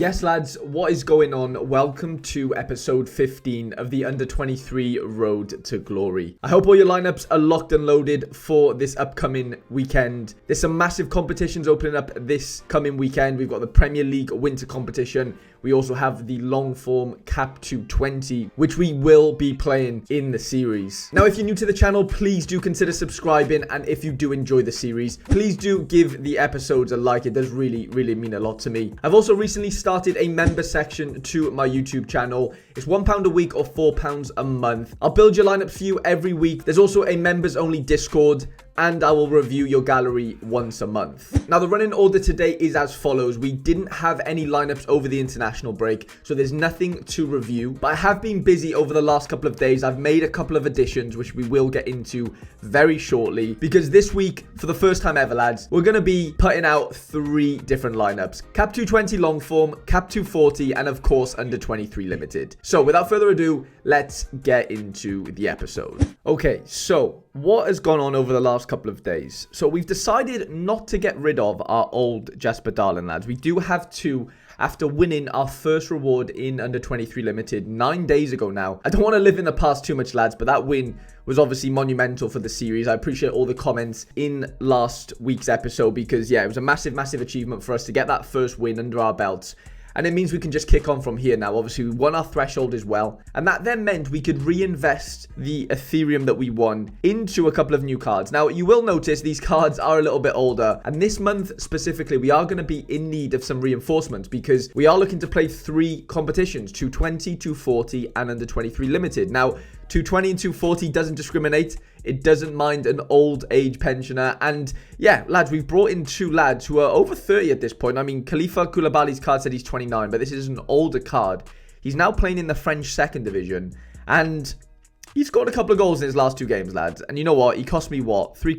Yes, lads, what is going on? Welcome to episode 15 of the Under-23 Road to Glory. I hope all your lineups are locked and loaded for this upcoming weekend. There's some massive competitions opening up this coming weekend. We've got the Premier League winter competition. We also have the long form Cap 220, which we will be playing in the series. Now, if you're new to the channel, please do consider subscribing. And if you do enjoy the series, please do give the episodes a like. It does really mean a lot to me. I've also recently started a member section to my YouTube channel. It's £1 a week or £4 a month. I'll build your lineup for you every week. There's also a members only Discord, and I will review your gallery once a month. Now, the running order today is as follows. We didn't have any lineups over the international break, so there's nothing to review. But I have been busy over the last couple of days. I've made a couple of additions, which we will get into very shortly. Because this week, for the first time ever, lads, we're going to be putting out 3 different lineups. Cap 220 long form, Cap 240, and of course, under 23 limited. So without further ado, let's get into the episode. Okay, so what has gone on over the last couple of days? So we've decided not to get rid of our old Jasper Darling, lads. We do have to, after winning our first reward in under 23 limited 9 days ago now. I don't want to live in the past too much, lads, but that win was obviously monumental for the series. I appreciate all the comments in last week's episode because, yeah, it was a massive achievement for us to get that first win under our belts. And it means we can just kick on from here now. Obviously, we won our threshold as well. And that then meant we could reinvest the Ethereum that we won into a couple of new cards. Now, you will notice these cards are a little bit older. And this month specifically, we are going to be in need of some reinforcements because we are looking to play 3 competitions, 220, 240, and under 23 limited. Now, 220 and 240 doesn't discriminate. It doesn't mind an old age pensioner. And yeah, lads, we've brought in 2 lads who are over 30 at this point. I mean, Khalifa Koulibaly's card said he's 29, but this is an older card. He's now playing in the French 2nd division. And he scored a couple of goals in his last 2 games, lads. And you know what? He cost me what? £3?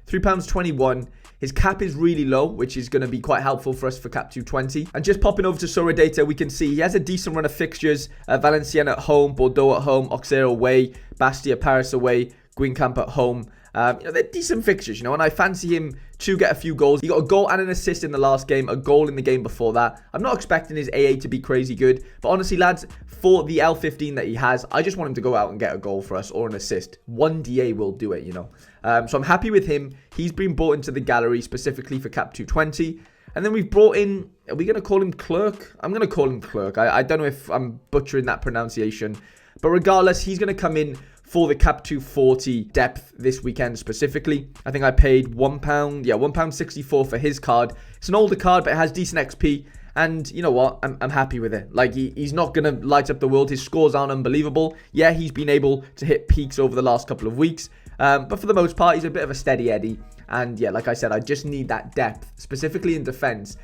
£3.21. His cap is really low, which is going to be quite helpful for us for cap 220. And just popping over to Sorare data, we can see he has a decent run of fixtures. Valenciennes at home, Bordeaux at home, Auxerre away, Bastia, Paris away, Guingamp at home. They're decent fixtures, and I fancy him to get a few goals. He got a goal and an assist in the last game, a goal in the game before that. I'm not expecting his AA to be crazy good, but honestly, lads, for the L15 that he has, I just want him to go out and get a goal for us or an assist. 1 DA will do it, So I'm happy with him. He's been brought into the gallery specifically for cap 220. And then we've brought in, are we going to call him Clerk? I'm going to call him Clerk. I don't know if I'm butchering that pronunciation. But regardless, he's going to come in for the cap 240 depth this weekend specifically. I think I paid £1. Yeah, £1.64 for his card. It's an older card, but it has decent XP. And you know what? I'm happy with it. Like, he's not going to light up the world. His scores aren't unbelievable. Yeah, he's been able to hit peaks over the last couple of weeks. But for the most part, he's a bit of a steady Eddie. And yeah, like I said, I just need that depth, specifically in defense,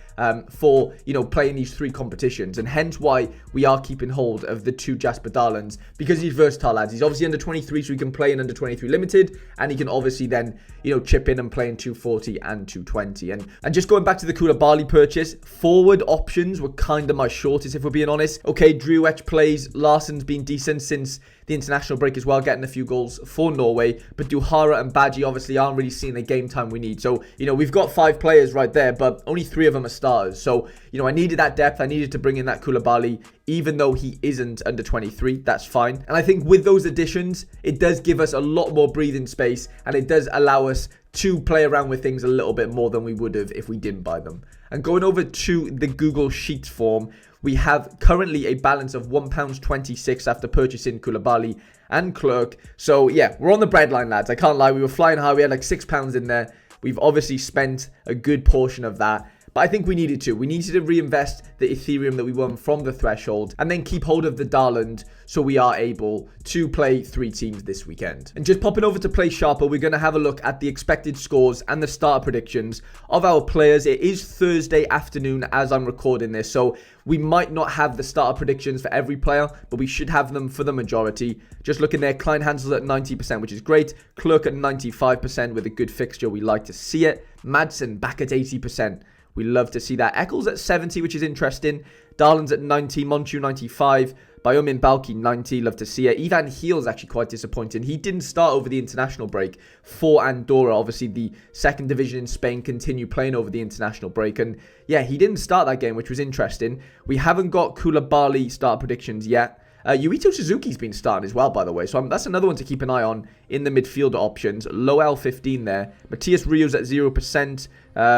for, playing these 3 competitions. And hence why we are keeping hold of the 2 Jasper Darlings, because he's versatile, lads. He's obviously under 23, so he can play in under 23 limited. And he can obviously then, chip in and play in 240 and 220. And just going back to the Koulibaly purchase, forward options were kind of my shortest, if we're being honest. Okay, Druech plays. Larsen's been decent since the international break as well, getting a few goals for Norway. But Duhara and Badji obviously aren't really seeing the game time we need. So, we've got 5 players right there, but only 3 of them are starters. So, I needed that depth. I needed to bring in that Koulibaly, even though he isn't under 23. That's fine. And I think with those additions, it does give us a lot more breathing space, and it does allow us to play around with things a little bit more than we would have if we didn't buy them. And going over to the Google Sheets form, we have currently a balance of £1.26 after purchasing Koulibaly and Clerk. So yeah, we're on the breadline, lads. I can't lie. We were flying high. We had like £6 in there. We've obviously spent a good portion of that. But I think we needed to. We needed to reinvest the Ethereum that we won from the threshold and then keep hold of the Darland so we are able to play 3 teams this weekend. And just popping over to Play Sharper, we're going to have a look at the expected scores and the starter predictions of our players. It is Thursday afternoon as I'm recording this, so we might not have the starter predictions for every player, but we should have them for the majority. Just looking there, Klein Hansel's at 90%, which is great. Clerk at 95% with a good fixture. We like to see it. Madsen back at 80%. We love to see that. Eccles at 70, which is interesting. Darland's at 90, Monchu 95, Biomin Balki, 90, love to see it. Ivan Heel's actually quite disappointing. He didn't start over the international break for Andorra. Obviously, the second division in Spain continue playing over the international break. And yeah, he didn't start that game, which was interesting. We haven't got Koulibaly start predictions yet. Yuito Suzuki's been starting as well, by the way. So that's another one to keep an eye on in the midfielder options. Low L15 there. Matthias Rios at 0%.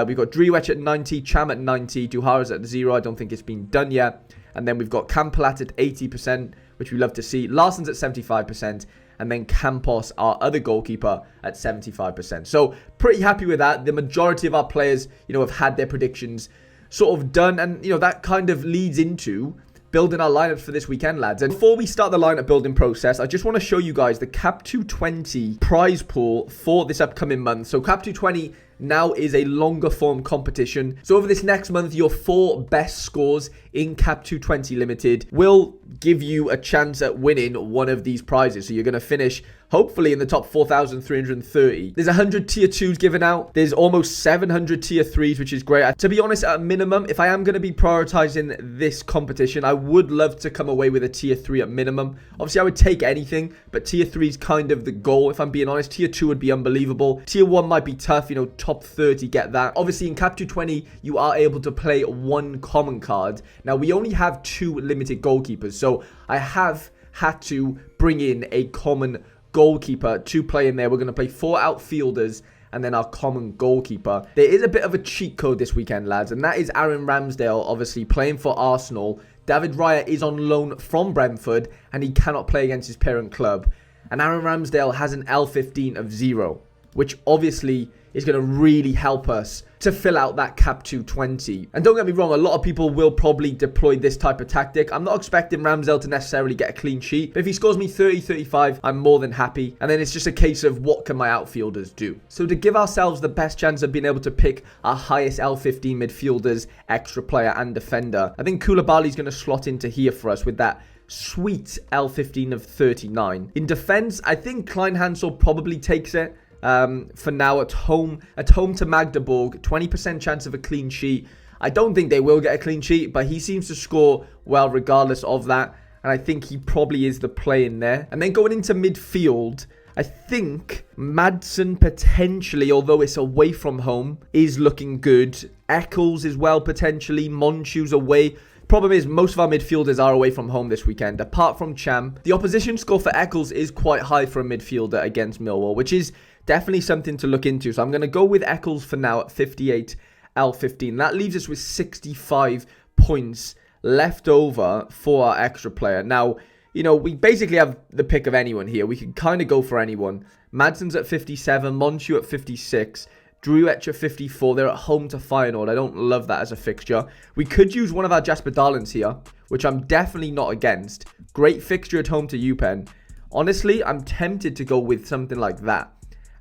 We've got Driwech at 90. Cham at 90. Duhara's at 0. I don't think it's been done yet. And then we've got Campelat at 80%, which we love to see. Larsen's at 75%. And then Campos, our other goalkeeper, at 75%. So pretty happy with that. The majority of our players, have had their predictions sort of done. And, that kind of leads into building our lineups for this weekend, lads. And before we start the lineup building process, I just want to show you guys the Cap 220 prize pool for this upcoming month. So Cap 220 now is a longer form competition. So over this next month, your 4 best scores in Cap 220 Limited will give you a chance at winning one of these prizes. So you're going to finish hopefully in the top 4,330. There's 100 tier 2s given out. There's almost 700 tier 3s, which is great. To be honest, at a minimum, if I am going to be prioritizing this competition, I would love to come away with a tier 3 at minimum. Obviously, I would take anything, but tier 3 is kind of the goal, if I'm being honest. Tier 2 would be unbelievable. Tier 1 might be tough, top 30, get that. Obviously, in Cap 220, you are able to play 1 common card. Now, we only have 2 limited goalkeepers, so I have had to bring in a common goalkeeper to play in there. We're going to play 4 outfielders and then our common goalkeeper. There is a bit of a cheat code this weekend, lads, and that is Aaron Ramsdale, obviously playing for Arsenal. David Raya is on loan from Brentford, and he cannot play against his parent club. And Aaron Ramsdale has an L15 of 0, which obviously is going to really help us to fill out that Cap 220. And don't get me wrong, a lot of people will probably deploy this type of tactic. I'm not expecting Ramsdale to necessarily get a clean sheet, but if he scores me 30, 35, I'm more than happy. And then it's just a case of what can my outfielders do. So to give ourselves the best chance of being able to pick our highest L15 midfielders, extra player and defender, I think Koulibaly's going to slot into here for us with that sweet L15 of 39. In defense, I think Klein Hansel probably takes it. For now at home to Magdeburg, 20% chance of a clean sheet. I don't think they will get a clean sheet, but he seems to score well regardless of that, and I think he probably is the play in there. And then going into midfield, I think Madsen potentially, although it's away from home, is looking good. Eccles as well potentially. Monchu's away. Problem is, most of our midfielders are away from home this weekend, apart from Cham. The opposition score for Eccles is quite high for a midfielder against Millwall, which is definitely something to look into. So I'm going to go with Eccles for now at 58 L15. That leaves us with 65 points left over for our extra player. Now, we basically have the pick of anyone here. We can kind of go for anyone. Madsen's at 57, Monchu at 56, Driwech at 54. They're at home to Feyenoord. I don't love that as a fixture. We could use one of our Jasper Darlings here, which I'm definitely not against. Great fixture at home to UPenn. Honestly, I'm tempted to go with something like that.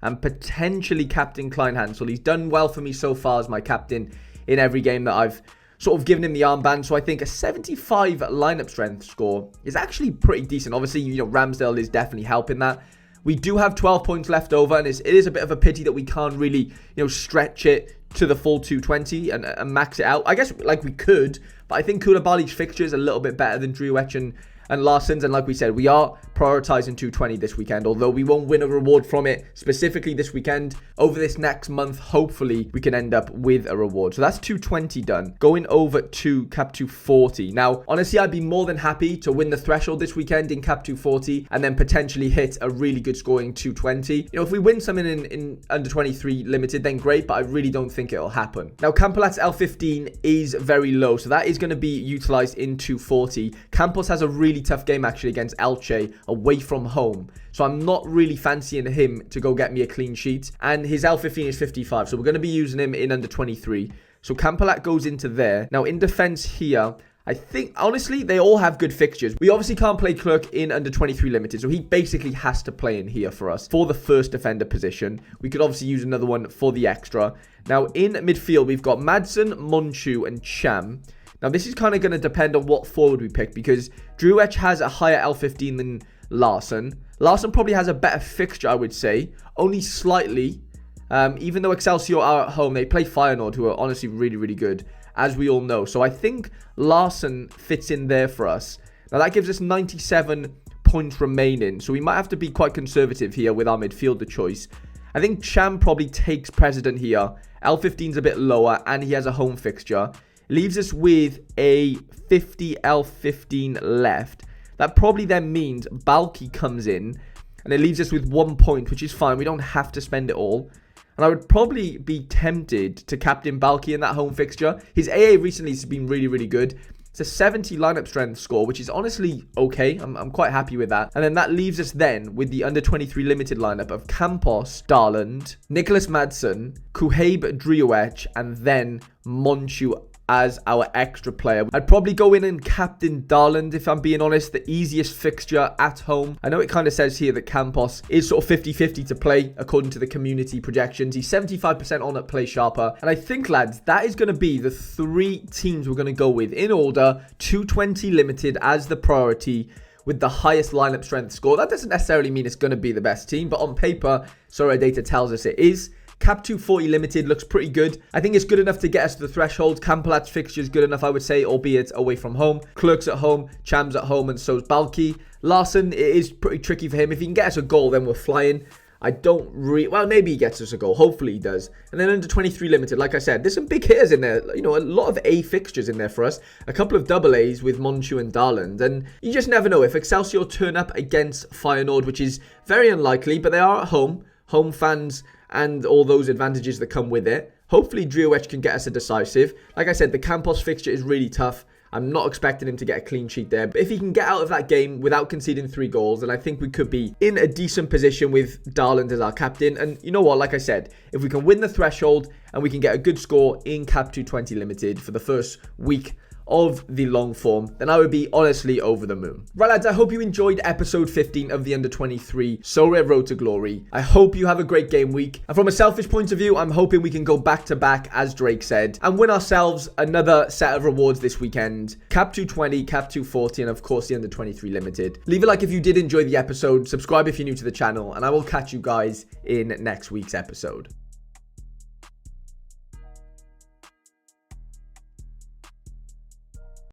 And potentially captain Klein Hansel. He's done well for me so far as my captain in every game that I've sort of given him the armband. So I think a 75 lineup strength score is actually pretty decent. Obviously, Ramsdale is definitely helping that. We do have 12 points left over, and it is a bit of a pity that we can't really, stretch it to the full 220 and max it out. I guess, we could, but I think Koulibaly's fixture is a little bit better than Driwech and Larsen's, and like we said, we are prioritizing 220 this weekend, although we won't win a reward from it specifically this weekend. Over this next month, hopefully we can end up with a reward. So that's 220 done. Going over to Cap 240. Now, honestly, I'd be more than happy to win the threshold this weekend in Cap 240 and then potentially hit a really good scoring 220. If we win something in under 23 limited, then great, but I really don't think it'll happen. Now, Campelat's L15 is very low, so that is going to be utilized in 240. Campos has a really tough game actually against Elche away from home, so I'm not really fancying him to go get me a clean sheet, and his L15 is 55, so we're going to be using him in under 23. So Campelat goes into there. Now in defense here, I think honestly they all have good fixtures. We obviously can't play Clerk in under 23 limited, so he basically has to play in here for us for the first defender position. We could obviously use another one for the extra. Now in midfield we've got Madsen, Monchu and Cham. Now, this is kind of going to depend on what forward we pick, because Driwech has a higher L15 than Larsen. Larsen probably has a better fixture, I would say, only slightly. Even though Excelsior are at home, they play Feyenoord, who are honestly really, really good, as we all know. So I think Larsen fits in there for us. Now that gives us 97 points remaining, so we might have to be quite conservative here with our midfielder choice. I think Cham probably takes precedent here. L15's a bit lower, and he has a home fixture. Leaves us with a 50 L15 left. That probably then means Balki comes in, and it leaves us with 1 point, which is fine. We don't have to spend it all. And I would probably be tempted to captain Balki in that home fixture. His AA recently has been really, really good. It's a 70 lineup strength score, which is honestly okay. I'm quite happy with that. And then that leaves us then with the under 23 limited lineup of Campos, Darland, Nicholas Madsen, Kuhaib Driouech, and then Monchu as our extra player. I'd probably go in and captain Darland, if I'm being honest. The easiest fixture at home. I know it kind of says here that Campos is sort of 50-50 to play according to the community projections. He's 75% on at Play Sharper. And I think, lads, that is going to be the 3 teams we're going to go with in order. 220 limited as the priority, with the highest lineup strength score. That doesn't necessarily mean it's going to be the best team, but on paper, Sorare data tells us it is. Cap 240 limited looks pretty good. I think it's good enough to get us to the threshold. Campalat's fixture is good enough, I would say, albeit away from home. Clerk's at home, Cham's at home, and so's Balki. Larson, it is pretty tricky for him. If he can get us a goal, then we're flying. I don't really... Well, maybe he gets us a goal. Hopefully he does. And then under 23 limited, like I said, there's some big hitters in there. You know, a lot of A fixtures in there for us. A couple of double A's with Monchu and Darland. And you just never know. If Excelsior turn up against Feyenoord, which is very unlikely, but they are at home. Home fans and all those advantages that come with it. Hopefully Driouech can get us a decisive. Like I said, the Campos fixture is really tough. I'm not expecting him to get a clean sheet there. But if he can get out of that game without conceding 3 goals, then I think we could be in a decent position with Darland as our captain. And you know what? Like I said, if we can win the threshold and we can get a good score in Cap 220 Limited for the first week of the long form, then I would be honestly over the moon. Right, lads, I hope you enjoyed episode 15 of the Under 23 Sorare Road to Glory. I hope you have a great game week. And from a selfish point of view, I'm hoping we can go back to back, as Drake said, and win ourselves another set of rewards this weekend. Cap 220, Cap 240, and of course the Under 23 Limited. Leave a like if you did enjoy the episode, subscribe if you're new to the channel, and I will catch you guys in next week's episode.